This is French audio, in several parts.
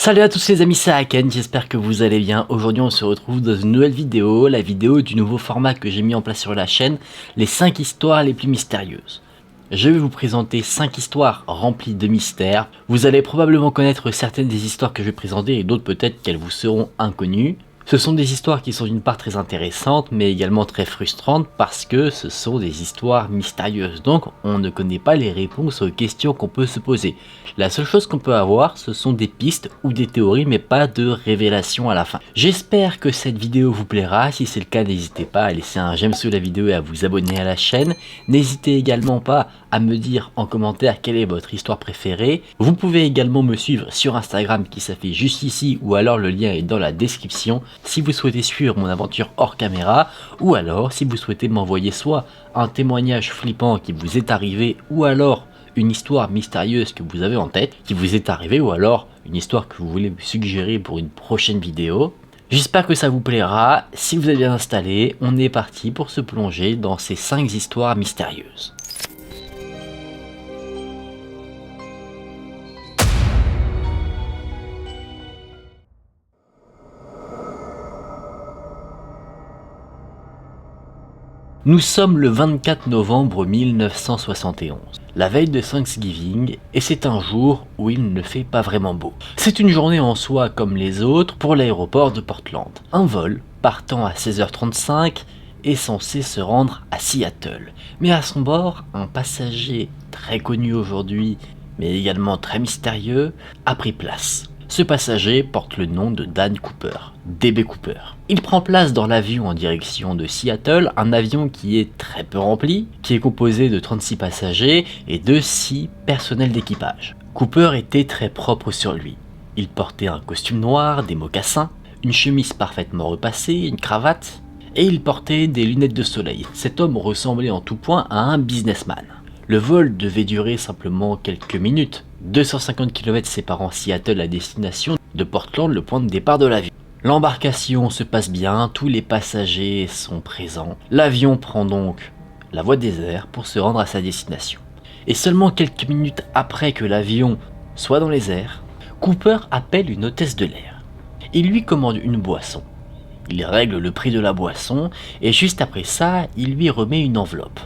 Salut à tous les amis, c'est Haken, j'espère que vous allez bien. Aujourd'hui on se retrouve dans une nouvelle vidéo, la vidéo du nouveau format que j'ai mis en place sur la chaîne, les 5 histoires les plus mystérieuses. Je vais vous présenter 5 histoires remplies de mystères. Vous allez probablement connaître certaines des histoires que je vais présenter et d'autres peut-être qu'elles vous seront inconnues. Ce sont des histoires qui sont d'une part très intéressantes mais également très frustrantes parce que ce sont des histoires mystérieuses. Donc on ne connaît pas les réponses aux questions qu'on peut se poser. La seule chose qu'on peut avoir ce sont des pistes ou des théories mais pas de révélations à la fin. J'espère que cette vidéo vous plaira. Si c'est le cas, n'hésitez pas à laisser un j'aime sous la vidéo et à vous abonner à la chaîne. N'hésitez également pas à me dire en commentaire quelle est votre histoire préférée. Vous pouvez également me suivre sur Instagram qui s'affiche juste ici ou alors le lien est dans la description si vous souhaitez suivre mon aventure hors caméra ou alors si vous souhaitez m'envoyer soit un témoignage flippant qui vous est arrivé ou alors une histoire mystérieuse que vous avez en tête qui vous est arrivée ou alors une histoire que vous voulez me suggérer pour une prochaine vidéo. J'espère que ça vous plaira. Si vous êtes bien installé, on est parti pour se plonger dans ces 5 histoires mystérieuses. Nous sommes le 24 novembre 1971, la veille de Thanksgiving, et c'est un jour où il ne fait pas vraiment beau. C'est une journée en soi comme les autres pour l'aéroport de Portland. Un vol, partant à 16h35, est censé se rendre à Seattle. Mais à son bord, un passager très connu aujourd'hui, mais également très mystérieux, a pris place. Ce passager porte le nom de Dan Cooper, DB Cooper. Il prend place dans l'avion en direction de Seattle, un avion qui est très peu rempli, qui est composé de 36 passagers et de 6 personnels d'équipage. Cooper était très propre sur lui. Il portait un costume noir, des mocassins, une chemise parfaitement repassée, une cravate, et il portait des lunettes de soleil. Cet homme ressemblait en tout point à un businessman. Le vol devait durer simplement quelques minutes. 250 km séparant Seattle à destination de Portland, le point de départ de l'avion. L'embarcation se passe bien, tous les passagers sont présents. L'avion prend donc la voie des airs pour se rendre à sa destination. Et seulement quelques minutes après que l'avion soit dans les airs, Cooper appelle une hôtesse de l'air. Il lui commande une boisson. Il règle le prix de la boisson et juste après ça, il lui remet une enveloppe.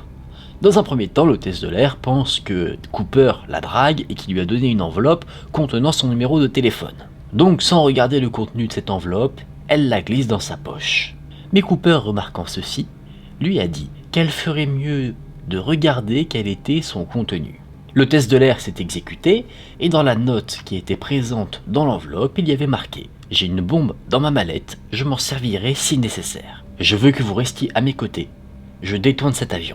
Dans un premier temps, l'hôtesse de l'air pense que Cooper la drague et qu'il lui a donné une enveloppe contenant son numéro de téléphone. Donc sans regarder le contenu de cette enveloppe, elle la glisse dans sa poche. Mais Cooper, remarquant ceci, lui a dit qu'elle ferait mieux de regarder quel était son contenu. L'hôtesse de l'air s'est exécutée et dans la note qui était présente dans l'enveloppe, il y avait marqué « J'ai une bombe dans ma mallette, je m'en servirai si nécessaire. Je veux que vous restiez à mes côtés. Je détourne cet avion. »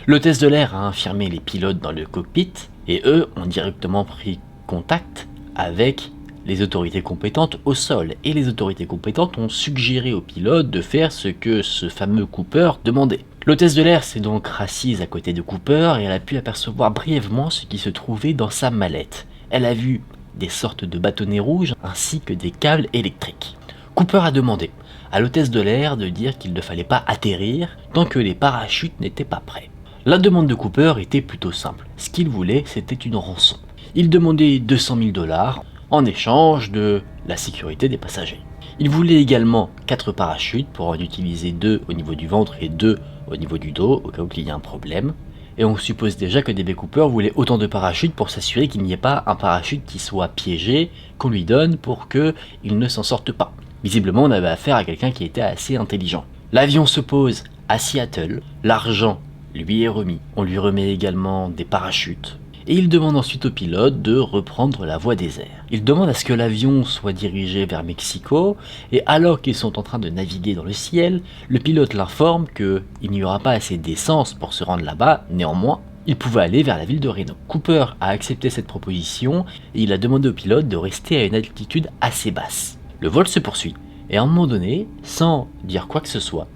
L'hôtesse de l'air a informé les pilotes dans le cockpit et eux ont directement pris contact avec les autorités compétentes au sol. Et les autorités compétentes ont suggéré aux pilotes de faire ce que ce fameux Cooper demandait. L'hôtesse de l'air s'est donc assise à côté de Cooper et elle a pu apercevoir brièvement ce qui se trouvait dans sa mallette. Elle a vu des sortes de bâtonnets rouges ainsi que des câbles électriques. Cooper a demandé à l'hôtesse de l'air de dire qu'il ne fallait pas atterrir tant que les parachutes n'étaient pas prêts. La demande de Cooper était plutôt simple. Ce qu'il voulait, c'était une rançon. Il demandait 200 000 $ en échange de la sécurité des passagers. Il voulait également 4 parachutes pour en utiliser 2 au niveau du ventre et 2 au niveau du dos, au cas où il y a un problème. Et on suppose déjà que DB Cooper voulait autant de parachutes pour s'assurer qu'il n'y ait pas un parachute qui soit piégé, qu'on lui donne pour qu'il ne s'en sorte pas. Visiblement, on avait affaire à quelqu'un qui était assez intelligent. L'avion se pose à Seattle, l'argent lui est remis. On lui remet également des parachutes. Et il demande ensuite au pilote de reprendre la voie des airs. Il demande à ce que l'avion soit dirigé vers Mexico, et alors qu'ils sont en train de naviguer dans le ciel, le pilote l'informe qu'il n'y aura pas assez d'essence pour se rendre là-bas, néanmoins, il pouvait aller vers la ville de Reno. Cooper a accepté cette proposition, et il a demandé au pilote de rester à une altitude assez basse. Le vol se poursuit, et à un moment donné, sans dire quoi que ce soit,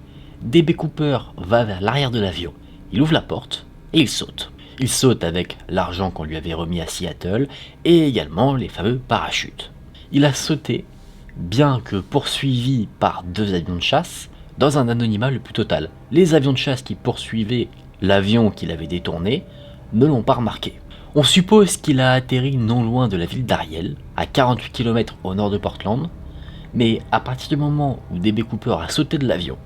DB Cooper va vers l'arrière de l'avion. Il ouvre la porte et il saute. Il saute avec l'argent qu'on lui avait remis à Seattle et également les fameux parachutes. Il a sauté, bien que poursuivi par 2 avions de chasse, dans un anonymat le plus total. Les avions de chasse qui poursuivaient l'avion qu'il avait détourné ne l'ont pas remarqué. On suppose qu'il a atterri non loin de la ville d'Ariel, à 48 km au nord de Portland, mais à partir du moment où DB Cooper a sauté de l'avion,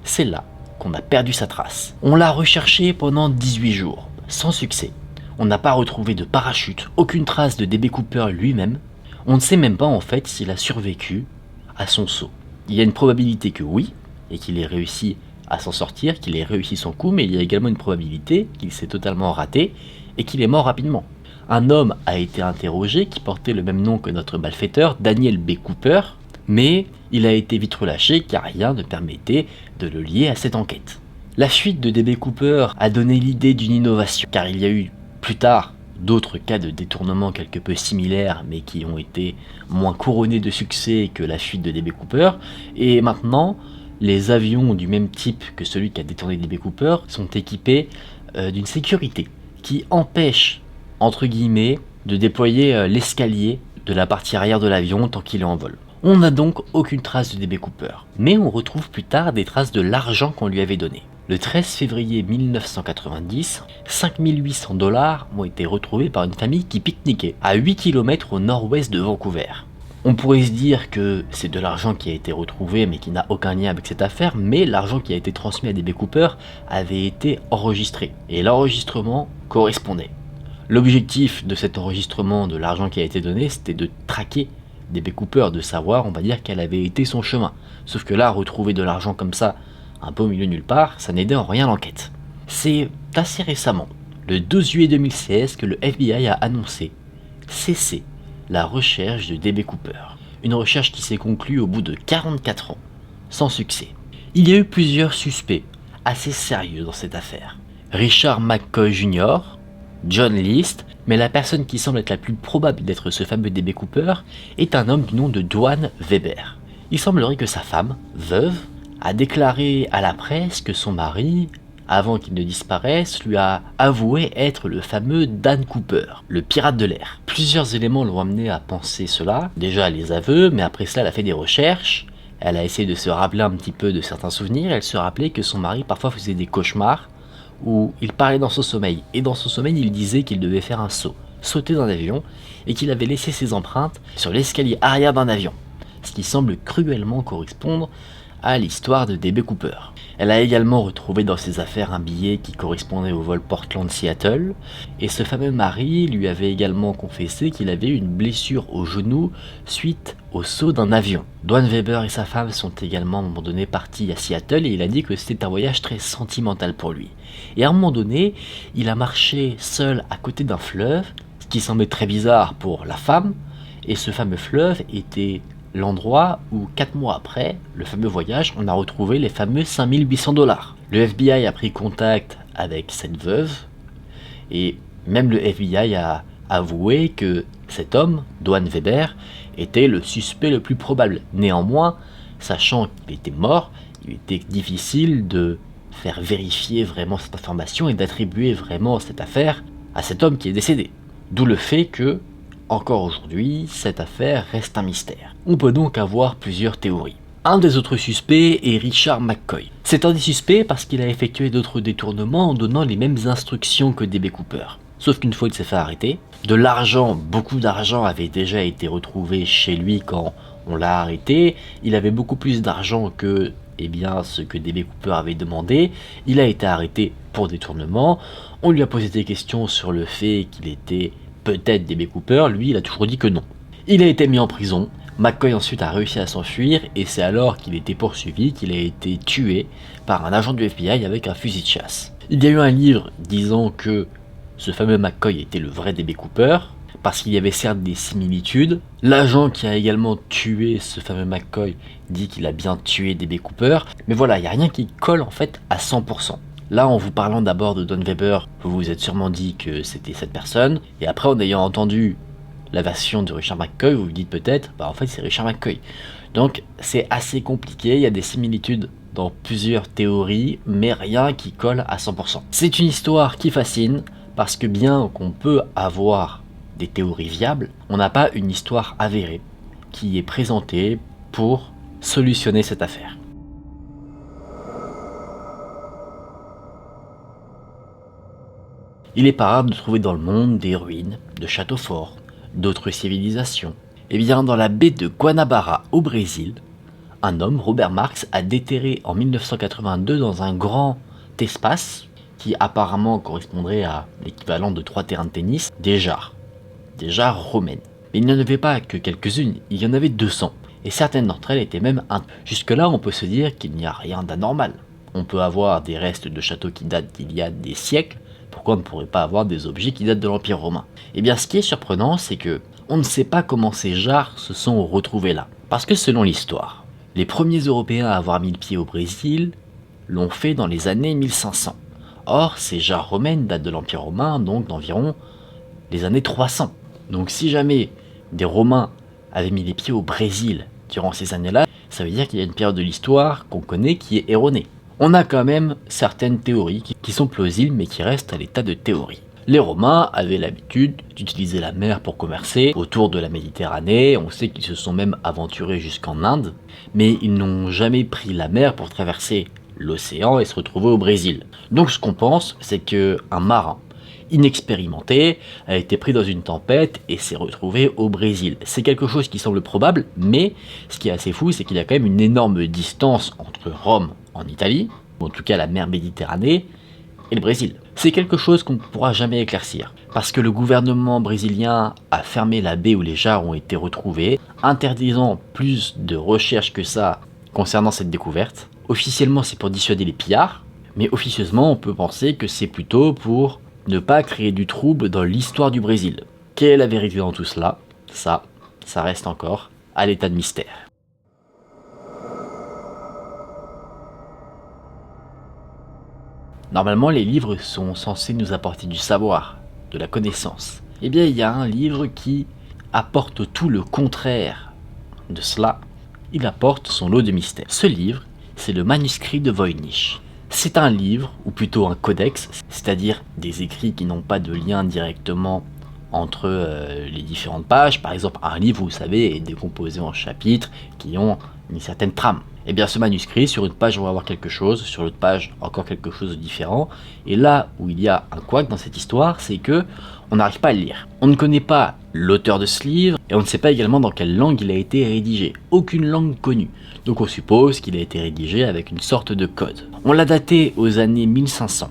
c'est là qu'on a perdu sa trace. On l'a recherché pendant 18 jours, sans succès. On n'a pas retrouvé de parachute, aucune trace de DB Cooper lui-même. On ne sait même pas en fait s'il a survécu à son saut. Il y a une probabilité que oui, et qu'il ait réussi à s'en sortir, qu'il ait réussi son coup, mais il y a également une probabilité qu'il s'est totalement raté et qu'il est mort rapidement. Un homme a été interrogé qui portait le même nom que notre malfaiteur, Daniel B. Cooper, mais il a été vite relâché car rien ne permettait de le lier à cette enquête. La fuite de DB Cooper a donné l'idée d'une innovation, car il y a eu plus tard d'autres cas de détournement quelque peu similaires mais qui ont été moins couronnés de succès que la fuite de DB Cooper, et maintenant les avions du même type que celui qui a détourné DB Cooper sont équipés d'une sécurité qui empêche, entre guillemets, de déployer l'escalier de la partie arrière de l'avion tant qu'il est en vol. On n'a donc aucune trace de DB Cooper, mais on retrouve plus tard des traces de l'argent qu'on lui avait donné. Le 13 février 1990, 5800 $ ont été retrouvés par une famille qui pique-niquait à 8 km au nord-ouest de Vancouver. On pourrait se dire que c'est de l'argent qui a été retrouvé mais qui n'a aucun lien avec cette affaire, mais l'argent qui a été transmis à DB Cooper avait été enregistré, et l'enregistrement correspondait. L'objectif de cet enregistrement de l'argent qui a été donné, c'était de traquer DB Cooper, de savoir, on va dire, quel avait été son chemin. Sauf que là, retrouver de l'argent comme ça, un peu au milieu de nulle part, ça n'aidait en rien l'enquête. C'est assez récemment, le 12 juillet 2016, que le FBI a annoncé cesser la recherche de DB Cooper. Une recherche qui s'est conclue au bout de 44 ans, sans succès. Il y a eu plusieurs suspects assez sérieux dans cette affaire. Richard McCoy Jr., John List, mais la personne qui semble être la plus probable d'être ce fameux DB Cooper est un homme du nom de Duane Weber. Il semblerait que sa femme, veuve, a déclaré à la presse que son mari, avant qu'il ne disparaisse, lui a avoué être le fameux Dan Cooper, le pirate de l'air. Plusieurs éléments l'ont amené à penser cela, déjà les aveux, mais après cela elle a fait des recherches, elle a essayé de se rappeler un petit peu de certains souvenirs, elle se rappelait que son mari parfois faisait des cauchemars, où il parlait dans son sommeil, et dans son sommeil il disait qu'il devait faire un saut, sauter d'un avion, et qu'il avait laissé ses empreintes sur l'escalier arrière d'un avion, ce qui semble cruellement correspondre à l'histoire de DB Cooper. Elle a également retrouvé dans ses affaires un billet qui correspondait au vol Portland-Seattle, et ce fameux mari lui avait également confessé qu'il avait eu une blessure au genou suite au saut d'un avion. Duane Weber et sa femme sont également à un moment donné partis à Seattle, et il a dit que c'était un voyage très sentimental pour lui. Et à un moment donné, il a marché seul à côté d'un fleuve, ce qui semblait très bizarre pour la femme, et ce fameux fleuve était l'endroit où 4 mois après le fameux voyage, on a retrouvé les fameux 5800 $. Le FBI a pris contact avec cette veuve, et même le FBI a avoué que cet homme, Duane Weber, était le suspect le plus probable. Néanmoins, sachant qu'il était mort, il était difficile de faire vérifier vraiment cette information et d'attribuer vraiment cette affaire à cet homme qui est décédé. D'où le fait que, encore aujourd'hui, cette affaire reste un mystère. On peut donc avoir plusieurs théories. Un des autres suspects est Richard McCoy. C'est un des suspects parce qu'il a effectué d'autres détournements en donnant les mêmes instructions que DB Cooper. Sauf qu'une fois il s'est fait arrêter, de l'argent, beaucoup d'argent avait déjà été retrouvé chez lui quand on l'a arrêté. Il avait beaucoup plus d'argent que ce que DB Cooper avait demandé. Il a été arrêté pour détournement. On lui a posé des questions sur le fait qu'il était peut-être DB Cooper. Lui, il a toujours dit que non. Il a été mis en prison. McCoy ensuite a réussi à s'enfuir, et c'est alors qu'il était poursuivi qu'il a été tué par un agent du FBI avec un fusil de chasse. Il y a eu un livre disant que ce fameux McCoy était le vrai DB Cooper, parce qu'il y avait certes des similitudes. L'agent qui a également tué ce fameux McCoy dit qu'il a bien tué DB Cooper, mais voilà, il n'y a rien qui colle en fait à 100%. Là, en vous parlant d'abord de Duane Weber, vous vous êtes sûrement dit que c'était cette personne, et après en ayant entendu la version de Richard McCoy, vous vous dites peut-être, en fait c'est Richard McCoy. Donc c'est assez compliqué, il y a des similitudes dans plusieurs théories, mais rien qui colle à 100%. C'est une histoire qui fascine, parce que bien qu'on peut avoir des théories viables, on n'a pas une histoire avérée qui est présentée pour solutionner cette affaire. Il est pas rare de trouver dans le monde des ruines, de châteaux forts, d'autres civilisations. Et bien dans la baie de Guanabara au Brésil, un homme, Robert Marx, a déterré en 1982 dans un grand espace, qui apparemment correspondrait à l'équivalent de 3 terrains de tennis, des jarres romaines. Mais il n'y en avait pas que quelques-unes, il y en avait 200, et certaines d'entre elles étaient même Jusque-là, on peut se dire qu'il n'y a rien d'anormal. On peut avoir des restes de châteaux qui datent d'il y a des siècles, pourquoi on ne pourrait pas avoir des objets qui datent de l'Empire romain? Eh bien, ce qui est surprenant, c'est que on ne sait pas comment ces jarres se sont retrouvées là. Parce que selon l'histoire, les premiers Européens à avoir mis le pied au Brésil l'ont fait dans les années 1500. Or, ces jarres romaines datent de l'Empire romain, donc d'environ les années 300. Donc si jamais des Romains avaient mis les pieds au Brésil durant ces années-là, ça veut dire qu'il y a une période de l'histoire qu'on connaît qui est erronée. On a quand même certaines théories qui sont plausibles mais qui restent à l'état de théorie. Les Romains avaient l'habitude d'utiliser la mer pour commercer autour de la Méditerranée, on sait qu'ils se sont même aventurés jusqu'en Inde, mais ils n'ont jamais pris la mer pour traverser l'océan et se retrouver au Brésil. Donc ce qu'on pense, c'est qu'un marin inexpérimenté a été pris dans une tempête et s'est retrouvé au Brésil. C'est quelque chose qui semble probable, mais ce qui est assez fou, c'est qu'il y a quand même une énorme distance entre Rome en Italie, ou en tout cas la mer Méditerranée, et le Brésil. C'est quelque chose qu'on ne pourra jamais éclaircir, parce que le gouvernement brésilien a fermé la baie où les jarres ont été retrouvées, interdisant plus de recherches que ça concernant cette découverte. Officiellement, c'est pour dissuader les pillards, mais officieusement, on peut penser que c'est plutôt pour ne pas créer du trouble dans l'histoire du Brésil. Quelle est la vérité dans tout cela? Ça reste encore à l'état de mystère. Normalement, les livres sont censés nous apporter du savoir, de la connaissance. Eh bien, il y a un livre qui apporte tout le contraire de cela. Il apporte son lot de mystères. Ce livre, c'est le manuscrit de Voynich. C'est un livre, ou plutôt un codex, c'est-à-dire des écrits qui n'ont pas de lien directement entre les différentes pages. Par exemple, un livre, vous savez, est décomposé en chapitres qui ont une certaine trame. Et bien ce manuscrit, sur une page on va avoir quelque chose, sur l'autre page encore quelque chose de différent. Et là où il y a un couac dans cette histoire, c'est que on n'arrive pas à le lire. On ne connaît pas l'auteur de ce livre, et on ne sait pas également dans quelle langue il a été rédigé. Aucune langue connue. Donc on suppose qu'il a été rédigé avec une sorte de code. On l'a daté aux années 1500.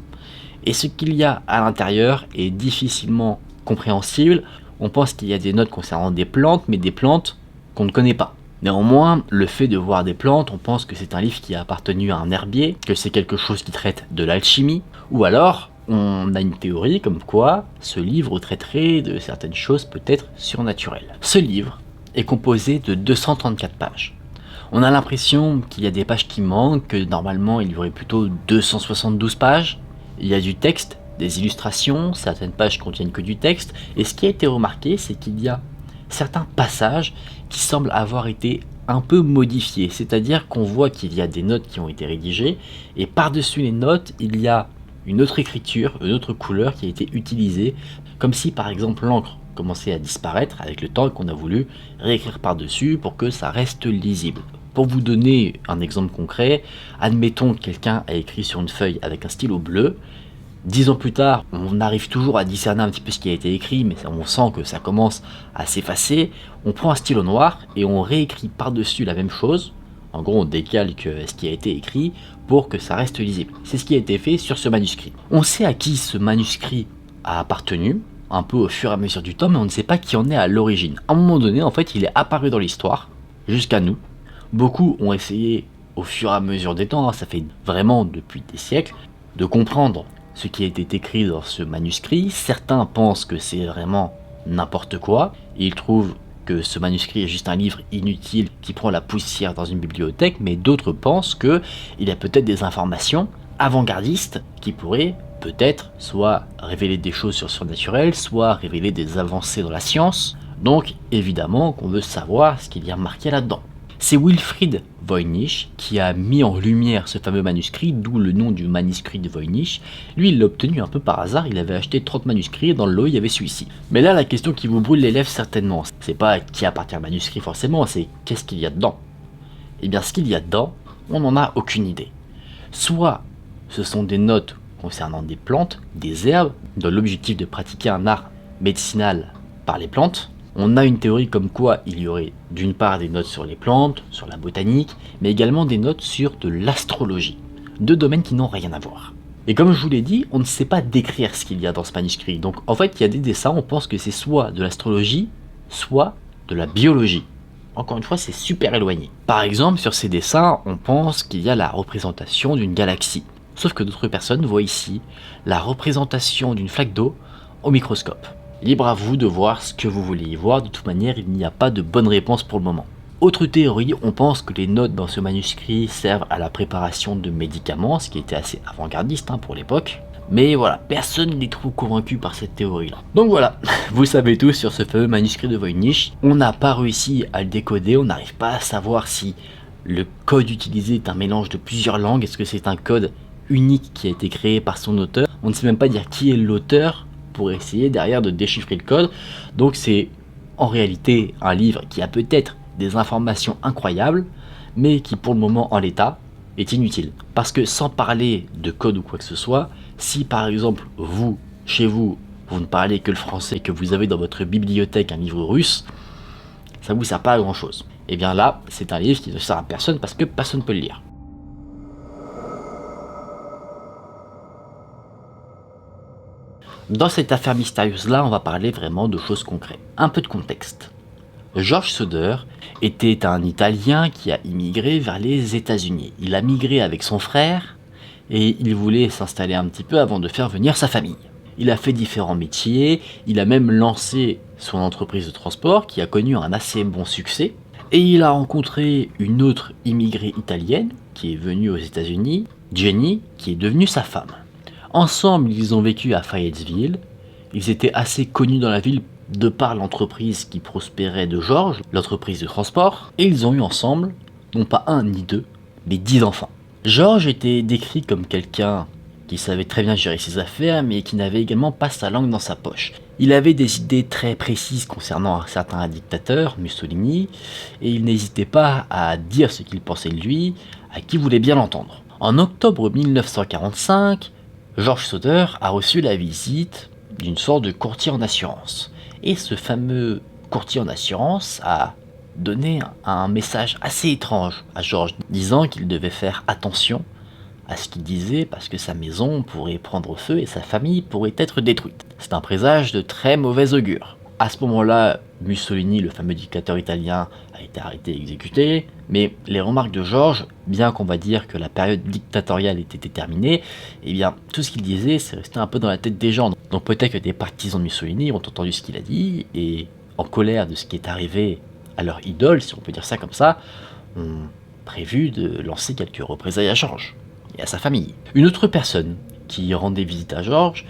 Et ce qu'il y a à l'intérieur est difficilement compréhensible. On pense qu'il y a des notes concernant des plantes, mais des plantes qu'on ne connaît pas. Néanmoins, le fait de voir des plantes, on pense que c'est un livre qui a appartenu à un herbier, que c'est quelque chose qui traite de l'alchimie, ou alors on a une théorie comme quoi ce livre traiterait de certaines choses peut-être surnaturelles. Ce livre est composé de 234 pages. On a l'impression qu'il y a des pages qui manquent, que normalement il y aurait plutôt 272 pages. Il y a du texte, des illustrations, certaines pages contiennent que du texte, et ce qui a été remarqué, c'est qu'il y a certains passages qui semblent avoir été un peu modifiés, c'est-à-dire qu'on voit qu'il y a des notes qui ont été rédigées, et par-dessus les notes, il y a une autre écriture, une autre couleur qui a été utilisée, comme si par exemple l'encre commençait à disparaître avec le temps et qu'on a voulu réécrire par-dessus pour que ça reste lisible. Pour vous donner un exemple concret, admettons que quelqu'un a écrit sur une feuille avec un stylo bleu. 10 ans plus tard, on arrive toujours à discerner un petit peu ce qui a été écrit, mais on sent que ça commence à s'effacer. On prend un stylo noir et on réécrit par-dessus la même chose. En gros, on décalque ce qui a été écrit pour que ça reste lisible. C'est ce qui a été fait sur ce manuscrit. On sait à qui ce manuscrit a appartenu, un peu au fur et à mesure du temps, mais on ne sait pas qui en est à l'origine. À un moment donné, en fait, il est apparu dans l'histoire, jusqu'à nous. Beaucoup ont essayé, au fur et à mesure des temps, ça fait vraiment depuis des siècles, de comprendre ce qui a été écrit dans ce manuscrit. Certains pensent que c'est vraiment n'importe quoi. Ils trouvent que ce manuscrit est juste un livre inutile qui prend la poussière dans une bibliothèque, mais d'autres pensent qu'il y a peut-être des informations avant-gardistes qui pourraient peut-être soit révéler des choses sur le surnaturel, soit révéler des avancées dans la science. Donc évidemment qu'on veut savoir ce qu'il y a marqué là-dedans. C'est Wilfried Voynich qui a mis en lumière ce fameux manuscrit, d'où le nom du manuscrit de Voynich. Lui, il l'a obtenu un peu par hasard, il avait acheté 30 manuscrits et dans le lot, il y avait celui-ci. Mais là, la question qui vous brûle les lèvres certainement, c'est pas qui appartient au manuscrit forcément, c'est qu'est-ce qu'il y a dedans. Et bien, ce qu'il y a dedans, on n'en a aucune idée. Soit ce sont des notes concernant des plantes, des herbes, dans l'objectif de pratiquer un art médicinal par les plantes. On a une théorie comme quoi il y aurait d'une part des notes sur les plantes, sur la botanique, mais également des notes sur de l'astrologie, deux domaines qui n'ont rien à voir. Et comme je vous l'ai dit, on ne sait pas décrire ce qu'il y a dans ce manuscrit, donc en fait il y a des dessins, on pense que c'est soit de l'astrologie, soit de la biologie. Encore une fois, c'est super éloigné. Par exemple, sur ces dessins, on pense qu'il y a la représentation d'une galaxie. Sauf que d'autres personnes voient ici la représentation d'une flaque d'eau au microscope. Libre à vous de voir ce que vous voulez y voir, de toute manière, il n'y a pas de bonne réponse pour le moment. Autre théorie, on pense que les notes dans ce manuscrit servent à la préparation de médicaments, ce qui était assez avant-gardiste pour l'époque. Mais voilà, personne n'est trop convaincu par cette théorie-là. Donc voilà, vous savez tout sur ce fameux manuscrit de Voynich. On n'a pas réussi à le décoder, on n'arrive pas à savoir si le code utilisé est un mélange de plusieurs langues. Est-ce que c'est un code unique qui a été créé par son auteur? On ne sait même pas dire qui est l'auteur pour essayer derrière de déchiffrer le code. Donc c'est en réalité un livre qui a peut-être des informations incroyables, mais qui pour le moment en l'état est inutile. Parce que sans parler de code ou quoi que ce soit, si par exemple vous, chez vous, vous ne parlez que le français et que vous avez dans votre bibliothèque un livre russe, ça vous sert pas à grand chose. Et bien là, c'est un livre qui ne sert à personne parce que personne ne peut le lire. Dans cette affaire mystérieuse-là, on va parler vraiment de choses concrètes. Un peu de contexte. George Soder était un Italien qui a immigré vers les États-Unis. Il a migré avec son frère et il voulait s'installer un petit peu avant de faire venir sa famille. Il a fait différents métiers, il a même lancé son entreprise de transport qui a connu un assez bon succès. Et il a rencontré une autre immigrée italienne qui est venue aux États-Unis, Jenny, qui est devenue sa femme. Ensemble, ils ont vécu à Fayetteville. Ils étaient assez connus dans la ville de par l'entreprise qui prospérait de George, l'entreprise de transport. Et ils ont eu ensemble, non pas un ni deux, mais 10 enfants. George était décrit comme quelqu'un qui savait très bien gérer ses affaires, mais qui n'avait également pas sa langue dans sa poche. Il avait des idées très précises concernant un certain dictateur, Mussolini, et il n'hésitait pas à dire ce qu'il pensait de lui, à qui voulait bien l'entendre. En octobre 1945, George Soder a reçu la visite d'une sorte de courtier en assurance. Et ce fameux courtier en assurance a donné un message assez étrange à George, disant qu'il devait faire attention à ce qu'il disait parce que sa maison pourrait prendre feu et sa famille pourrait être détruite. C'est un présage de très mauvais augure. À ce moment-là, Mussolini, le fameux dictateur italien, a été arrêté et exécuté, mais les remarques de George, bien qu'on va dire que la période dictatoriale était terminée, eh bien tout ce qu'il disait, c'est resté un peu dans la tête des gens. Donc peut-être que des partisans de Mussolini ont entendu ce qu'il a dit, et en colère de ce qui est arrivé à leur idole, si on peut dire ça comme ça, ont prévu de lancer quelques représailles à George et à sa famille. Une autre personne qui rendait visite à George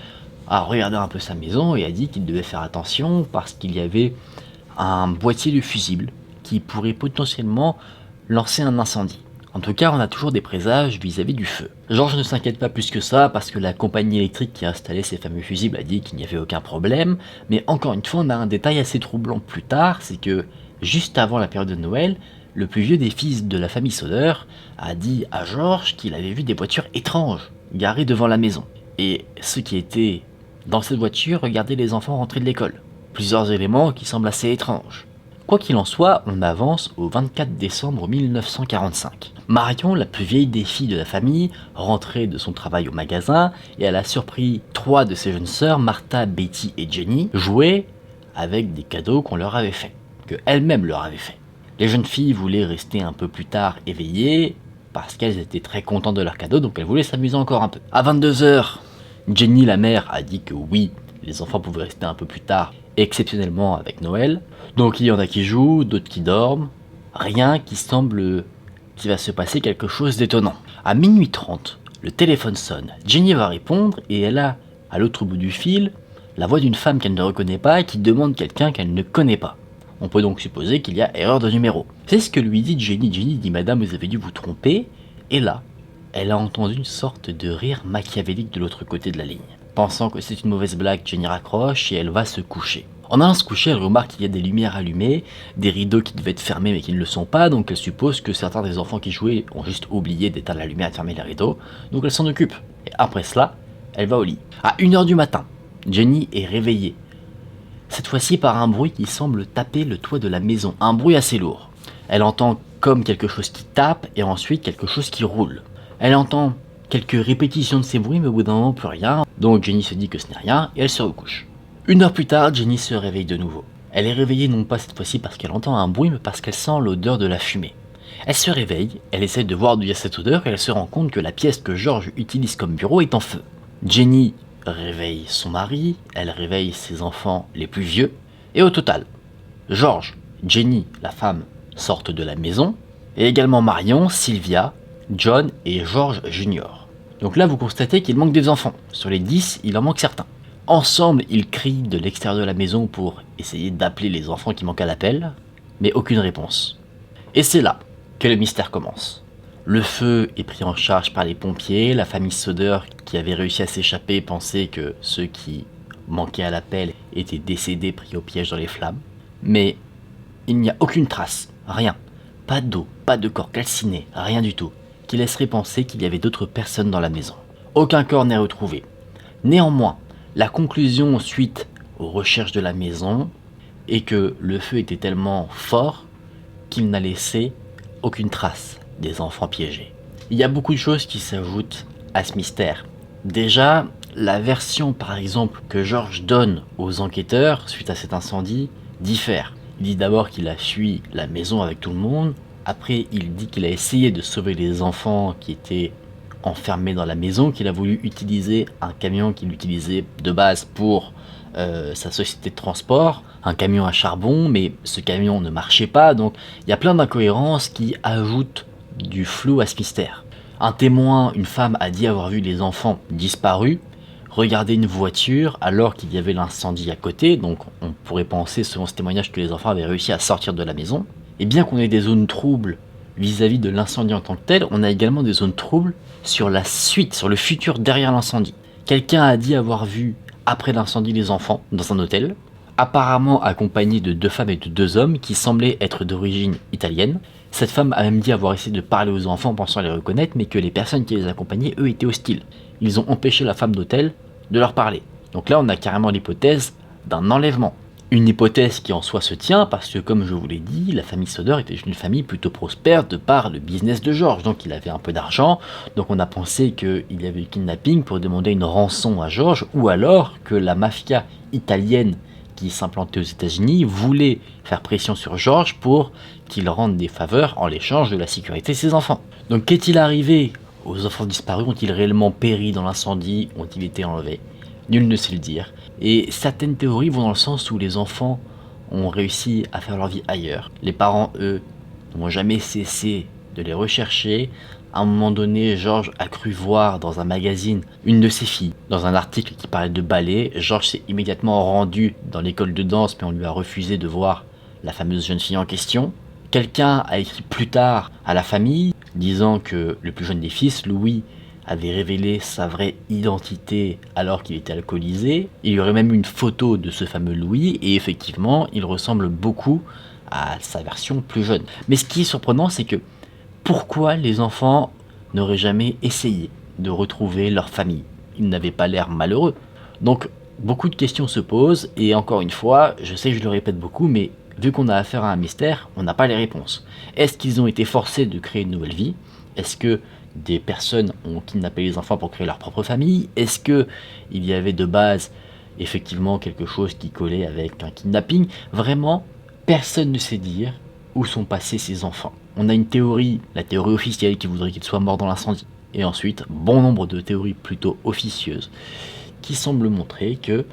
a regardé un peu sa maison et a dit qu'il devait faire attention parce qu'il y avait un boîtier de fusible qui pourrait potentiellement lancer un incendie. En tout cas, on a toujours des présages vis-à-vis du feu. George ne s'inquiète pas plus que ça parce que la compagnie électrique qui a installé ces fameux fusibles a dit qu'il n'y avait aucun problème, mais encore une fois, on a un détail assez troublant plus tard, c'est que juste avant la période de Noël, le plus vieux des fils de la famille Soder a dit à George qu'il avait vu des voitures étranges garées devant la maison. Et ceux qui étaient dans cette voiture regardaient les enfants rentrer de l'école. Plusieurs éléments qui semblent assez étranges. Quoi qu'il en soit, on avance au 24 décembre 1945. Marion, la plus vieille des filles de la famille, rentrait de son travail au magasin et elle a surpris 3 de ses jeunes sœurs, Martha, Betty et Jenny, jouer avec des cadeaux qu'on leur avait faits, que elles-mêmes leur avaient fait. Les jeunes filles voulaient rester un peu plus tard éveillées parce qu'elles étaient très contentes de leurs cadeaux, donc elles voulaient s'amuser encore un peu. À 22h, Jenny, la mère, a dit que oui, les enfants pouvaient rester un peu plus tard, exceptionnellement avec Noël. Donc il y en a qui jouent, d'autres qui dorment. Rien qui semble qu'il va se passer quelque chose d'étonnant. À minuit 30, le téléphone sonne. Jenny va répondre et elle a, à l'autre bout du fil, la voix d'une femme qu'elle ne reconnaît pas et qui demande quelqu'un qu'elle ne connaît pas. On peut donc supposer qu'il y a erreur de numéro. C'est ce que lui dit Jenny. Jenny dit « Madame, vous avez dû vous tromper ». Et là, elle a entendu une sorte de rire machiavélique de l'autre côté de la ligne. Pensant que c'est une mauvaise blague, Jenny raccroche et elle va se coucher. En allant se coucher, elle remarque qu'il y a des lumières allumées, des rideaux qui devaient être fermés mais qui ne le sont pas, donc elle suppose que certains des enfants qui jouaient ont juste oublié d'éteindre la lumière et de fermer les rideaux, donc elle s'en occupe. Et après cela, Elle va au lit. À 1h du matin, Jenny est réveillée. Cette fois-ci par un bruit qui semble taper le toit de la maison, un bruit assez lourd. Elle entend comme quelque chose qui tape et ensuite quelque chose qui roule. Elle entend quelques répétitions de ces bruits mais au bout d'un moment plus rien, donc Jenny se dit que ce n'est rien et elle se recouche. 1h plus tard, Jenny se réveille de nouveau. Elle est réveillée non pas cette fois-ci parce qu'elle entend un bruit mais parce qu'elle sent l'odeur de la fumée. Elle se réveille, elle essaie de voir d'où il y a cette odeur et elle se rend compte que la pièce que George utilise comme bureau est en feu. Jenny réveille son mari, elle réveille ses enfants les plus vieux, et au total, George, Jenny, la femme, sortent de la maison, et également Marion, Sylvia, John et George Jr. Donc là vous constatez qu'il manque des enfants, sur les 10 il en manque certains. Ensemble ils crient de l'extérieur de la maison pour essayer d'appeler les enfants qui manquent à l'appel, mais aucune réponse. Et c'est là que le mystère commence. Le feu est pris en charge par les pompiers, la famille Soder qui avait réussi à s'échapper pensait que ceux qui manquaient à l'appel étaient décédés pris au piège dans les flammes. Mais il n'y a aucune trace, rien, pas d'eau, pas de corps calciné, rien du tout, qui laisserait penser qu'il y avait d'autres personnes dans la maison. Aucun corps n'est retrouvé. Néanmoins, la conclusion suite aux recherches de la maison est que le feu était tellement fort qu'il n'a laissé aucune trace des enfants piégés. Il y a beaucoup de choses qui s'ajoutent à ce mystère. Déjà, la version par exemple que George donne aux enquêteurs suite à cet incendie diffère. Il dit d'abord qu'il a fui la maison avec tout le monde, après il dit qu'il a essayé de sauver les enfants qui étaient enfermés dans la maison, qu'il a voulu utiliser un camion qu'il utilisait de base pour sa société de transport, un camion à charbon, mais ce camion ne marchait pas, donc il y a plein d'incohérences qui ajoutent du flou à ce mystère. Un témoin, une femme, a dit avoir vu les enfants disparus, regarder une voiture alors qu'il y avait l'incendie à côté, donc on pourrait penser selon ce témoignage que les enfants avaient réussi à sortir de la maison. Et bien qu'on ait des zones troubles vis-à-vis de l'incendie en tant que tel, on a également des zones troubles sur la suite, sur le futur derrière l'incendie. Quelqu'un a dit avoir vu après l'incendie les enfants dans un hôtel, apparemment accompagné de 2 femmes et de 2 hommes qui semblaient être d'origine italienne. Cette femme a même dit avoir essayé de parler aux enfants pensant les reconnaître, mais que les personnes qui les accompagnaient, eux, étaient hostiles. Ils ont empêché la femme d'hôtel de leur parler. Donc là, on a carrément l'hypothèse d'un enlèvement. Une hypothèse qui en soi se tient parce que, comme je vous l'ai dit, la famille Soder était une famille plutôt prospère de par le business de George. Donc il avait un peu d'argent, donc on a pensé qu'il y avait eu kidnapping pour demander une rançon à George, ou alors que la mafia italienne qui s'implantait aux États-Unis voulait faire pression sur George pour qu'il rende des faveurs en l'échange de la sécurité de ses enfants. Donc qu'est-il arrivé aux enfants disparus? Ont-ils réellement péri dans l'incendie? Ont-ils été enlevés? Nul ne sait le dire. Et certaines théories vont dans le sens où les enfants ont réussi à faire leur vie ailleurs. Les parents, eux, n'ont jamais cessé de les rechercher. À un moment donné, George a cru voir dans un magazine une de ses filles. Dans un article qui parlait de ballet, George s'est immédiatement rendu dans l'école de danse, mais on lui a refusé de voir la fameuse jeune fille en question. Quelqu'un a écrit plus tard à la famille, disant que le plus jeune des fils, Louis, avait révélé sa vraie identité alors qu'il était alcoolisé. Il y aurait même une photo de ce fameux Louis, et effectivement, il ressemble beaucoup à sa version plus jeune. Mais ce qui est surprenant, c'est que pourquoi les enfants n'auraient jamais essayé de retrouver leur famille? Ils n'avaient pas l'air malheureux. Donc, beaucoup de questions se posent, et encore une fois, je sais que je le répète beaucoup, mais vu qu'on a affaire à un mystère, on n'a pas les réponses. Est-ce qu'ils ont été forcés de créer une nouvelle vie? Est-ce que des personnes ont kidnappé les enfants pour créer leur propre famille? Est-ce que il y avait de base effectivement quelque chose qui collait avec un kidnapping? Vraiment, personne ne sait dire où sont passés ces enfants. On a une théorie, la théorie officielle qui voudrait qu'ils soient morts dans l'incendie. Et ensuite, bon nombre de théories plutôt officieuses qui semblent montrer que,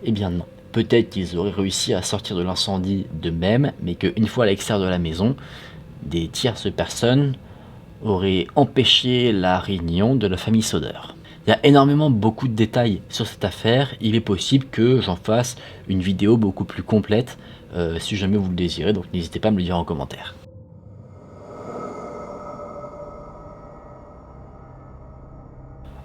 eh bien non. Peut-être qu'ils auraient réussi à sortir de l'incendie d'eux-mêmes, mais qu'une fois à l'extérieur de la maison, des tierces personnes auraient empêché la réunion de la famille Soder. Il y a énormément beaucoup de détails sur cette affaire. Il est possible que j'en fasse une vidéo beaucoup plus complète si jamais vous le désirez, donc n'hésitez pas à me le dire en commentaire.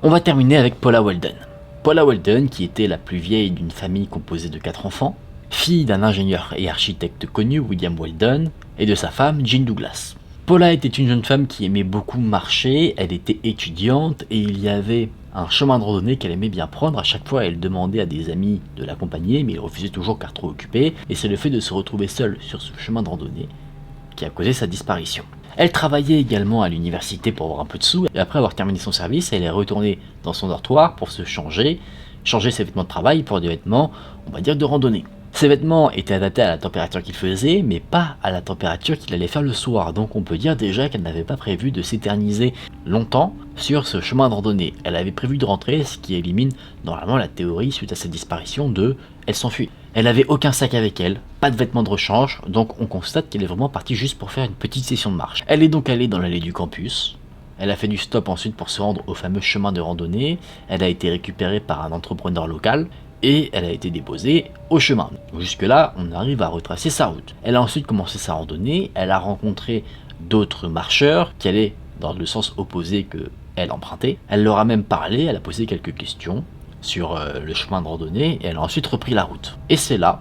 On va terminer avec Paula Walden. Paula Walden, qui était la plus vieille d'une famille composée de 4 enfants, fille d'un ingénieur et architecte connu, William Walden, et de sa femme, Jean Douglas. Paula était une jeune femme qui aimait beaucoup marcher, elle était étudiante et il y avait un chemin de randonnée qu'elle aimait bien prendre. À chaque fois, elle demandait à des amis de l'accompagner, mais ils refusaient toujours car trop occupés, et c'est le fait de se retrouver seule sur ce chemin de randonnée qui a causé sa disparition. Elle travaillait également à l'université pour avoir un peu de sous, et après avoir terminé son service, elle est retournée dans son dortoir pour se changer ses vêtements de travail pour des vêtements, on va dire, de randonnée. Ces vêtements étaient adaptés à la température qu'il faisait, mais pas à la température qu'il allait faire le soir, donc on peut dire déjà qu'elle n'avait pas prévu de s'éterniser longtemps sur ce chemin de randonnée. Elle avait prévu de rentrer, ce qui élimine normalement la théorie suite à sa disparition de « elle s'enfuit ». Elle avait aucun sac avec elle, pas de vêtements de rechange, donc on constate qu'elle est vraiment partie juste pour faire une petite session de marche. Elle est donc allée dans l'allée du campus. Elle a fait du stop ensuite pour se rendre au fameux chemin de randonnée. Elle a été récupérée par un entrepreneur local et elle a été déposée au chemin. Jusque là, on arrive à retracer sa route. Elle a ensuite commencé sa randonnée. Elle a rencontré d'autres marcheurs qui allaient dans le sens opposé que elle empruntait. Elle leur a même parlé. Elle a posé quelques questions sur le chemin de randonnée et elle a ensuite repris la route. Et c'est là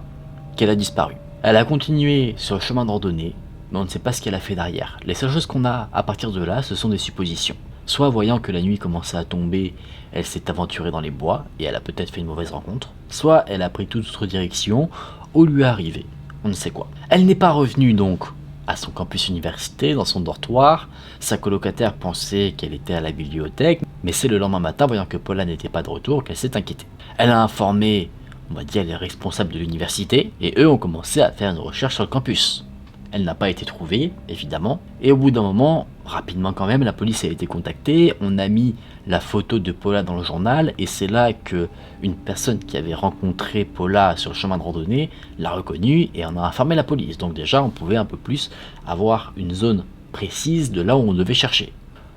qu'elle a disparu. Elle a continué sur le chemin de randonnée, mais on ne sait pas ce qu'elle a fait derrière. Les seules choses qu'on a à partir de là, ce sont des suppositions. Soit voyant que la nuit commençait à tomber, elle s'est aventurée dans les bois et elle a peut-être fait une mauvaise rencontre. Soit elle a pris toute autre direction ou lui est arrivé, on ne sait quoi. Elle n'est pas revenue donc à son campus université, dans son dortoir. Sa colocataire pensait qu'elle était à la bibliothèque, mais c'est le lendemain matin, voyant que Paula n'était pas de retour, qu'elle s'est inquiétée. Elle a informé, on va dire, les responsables de l'université, et eux ont commencé à faire une recherche sur le campus. Elle n'a pas été trouvée, évidemment, et au bout d'un moment, rapidement quand même, la police a été contactée, on a mis la photo de Paula dans le journal, et c'est là que une personne qui avait rencontré Paula sur le chemin de randonnée l'a reconnue, et on a informé la police. Donc déjà, on pouvait un peu plus avoir une zone précise de là où on devait chercher.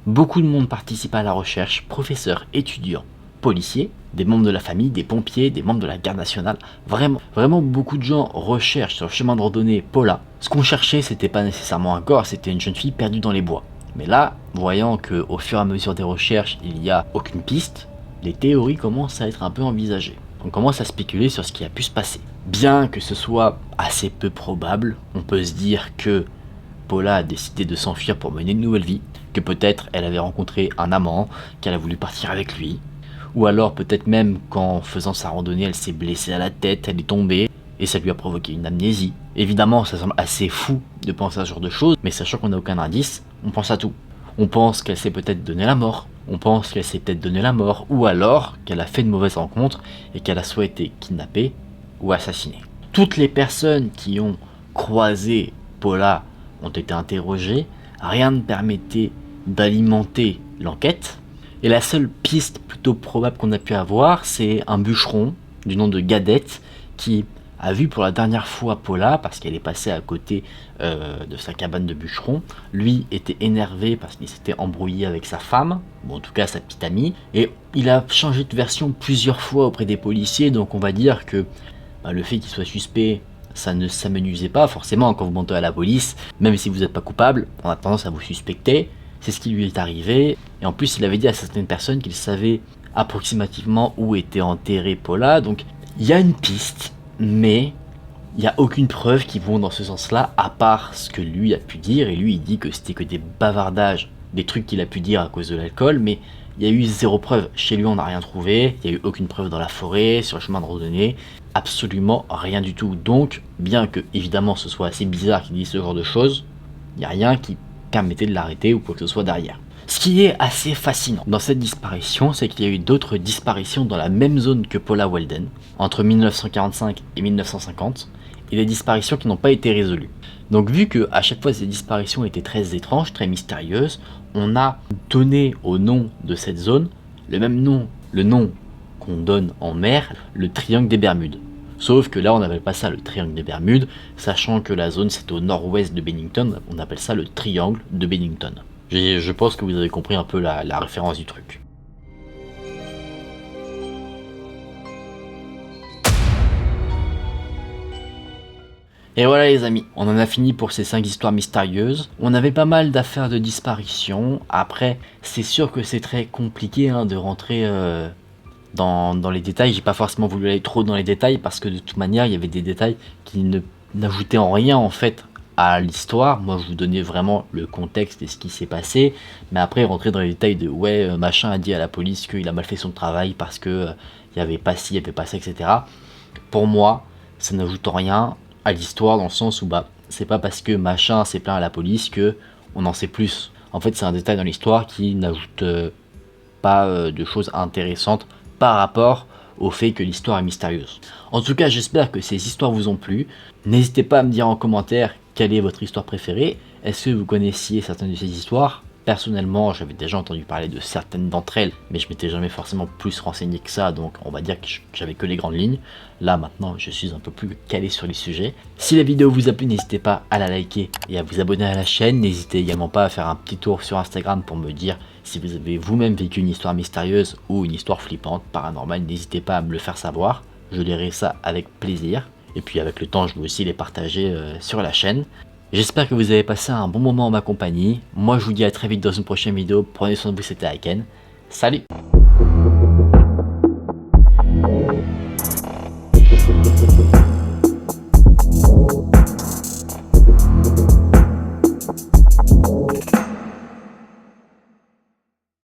Beaucoup de monde participe à la recherche, professeurs, étudiants, policiers, des membres de la famille, des pompiers, des membres de la garde nationale. Vraiment beaucoup de gens recherchent sur le chemin de randonnée Paula. Ce qu'on cherchait, c'était pas nécessairement un corps, c'était une jeune fille perdue dans les bois. Mais là, voyant qu'au fur et à mesure des recherches, il n'y a aucune piste, les théories commencent à être un peu envisagées. On commence à spéculer sur ce qui a pu se passer. Bien que ce soit assez peu probable, on peut se dire que Paula a décidé de s'enfuir pour mener une nouvelle vie, que peut-être elle avait rencontré un amant, qu'elle a voulu partir avec lui, ou alors peut-être même qu'en faisant sa randonnée, elle s'est blessée à la tête, elle est tombée, et ça lui a provoqué une amnésie. Évidemment, ça semble assez fou de penser à ce genre de choses, mais sachant qu'on n'a aucun indice, on pense à tout. On pense qu'elle s'est peut-être donné la mort, ou alors qu'elle a fait de mauvaises rencontres et qu'elle a soit été kidnappée ou assassinée. Toutes les personnes qui ont croisé Paula ont été interrogées, rien ne permettait d'alimenter l'enquête, et la seule piste plutôt probable qu'on a pu avoir, c'est un bûcheron du nom de Gadette qui a vu pour la dernière fois Paula parce qu'elle est passée à côté de sa cabane de bûcheron. Lui était énervé parce qu'il s'était embrouillé avec sa femme, ou en tout cas sa petite amie, et il a changé de version plusieurs fois auprès des policiers, donc on va dire que le fait qu'il soit suspect, ça ne s'amenuisait pas forcément quand vous mentez à la police, même si vous n'êtes pas coupable, on a tendance à vous suspecter. C'est ce qui lui est arrivé, et en plus il avait dit à certaines personnes qu'il savait approximativement où était enterrée Paula, donc il y a une piste, mais il n'y a aucune preuve qui vont dans ce sens-là, à part ce que lui a pu dire, et lui il dit que c'était que des bavardages, des trucs qu'il a pu dire à cause de l'alcool, mais il y a eu zéro preuve. Chez lui on n'a rien trouvé, il n'y a eu aucune preuve dans la forêt, sur le chemin de randonnée, absolument rien du tout. Donc, bien que évidemment ce soit assez bizarre qu'il dise ce genre de choses, il n'y a rien qui permettait de l'arrêter ou quoi que ce soit derrière. Ce qui est assez fascinant dans cette disparition, c'est qu'il y a eu d'autres disparitions dans la même zone que Paula Walden, entre 1945 et 1950, et des disparitions qui n'ont pas été résolues. Donc vu que à chaque fois ces disparitions étaient très étranges, très mystérieuses, on a donné au nom de cette zone le même nom, le nom qu'on donne en mer, le triangle des Bermudes. Sauf que là on n'appelle pas ça le triangle des Bermudes, sachant que la zone c'est au nord-ouest de Bennington, on appelle ça le triangle de Bennington. Je pense que vous avez compris un peu la référence du truc. Et voilà les amis, on en a fini pour ces 5 histoires mystérieuses. On avait pas mal d'affaires de disparition. Après, c'est sûr que c'est très compliqué de rentrer dans les détails. J'ai pas forcément voulu aller trop dans les détails parce que de toute manière, il y avait des détails qui n'ajoutaient en rien en fait à l'histoire. Moi, je vous donnais vraiment le contexte et ce qui s'est passé. Mais après, rentrer dans les détails de ouais, machin a dit à la police qu'il a mal fait son travail parce que il n'y avait pas ci, il n'y avait pas ça, etc. Pour moi, ça n'ajoute rien à l'histoire dans le sens où bah c'est pas parce que machin s'est plaint à la police que on en sait plus. En fait, c'est un détail dans l'histoire qui n'ajoute pas de choses intéressantes par rapport au fait que l'histoire est mystérieuse. En tout cas, j'espère que ces histoires vous ont plu. N'hésitez pas à me dire en commentaire quelle est votre histoire préférée. Est-ce que vous connaissiez certaines de ces histoires? Personnellement, j'avais déjà entendu parler de certaines d'entre elles, mais je m'étais jamais forcément plus renseigné que ça, donc on va dire que j'avais que les grandes lignes. Là, maintenant, je suis un peu plus calé sur les sujets. Si la vidéo vous a plu, n'hésitez pas à la liker et à vous abonner à la chaîne. N'hésitez également pas à faire un petit tour sur Instagram pour me dire si vous avez vous-même vécu une histoire mystérieuse ou une histoire flippante, paranormale. N'hésitez pas à me le faire savoir, je lirai ça avec plaisir. Et puis avec le temps, je vais aussi les partager sur la chaîne. J'espère que vous avez passé un bon moment en ma compagnie. Moi, je vous dis à très vite dans une prochaine vidéo. Prenez soin de vous, c'était Aiken. Salut!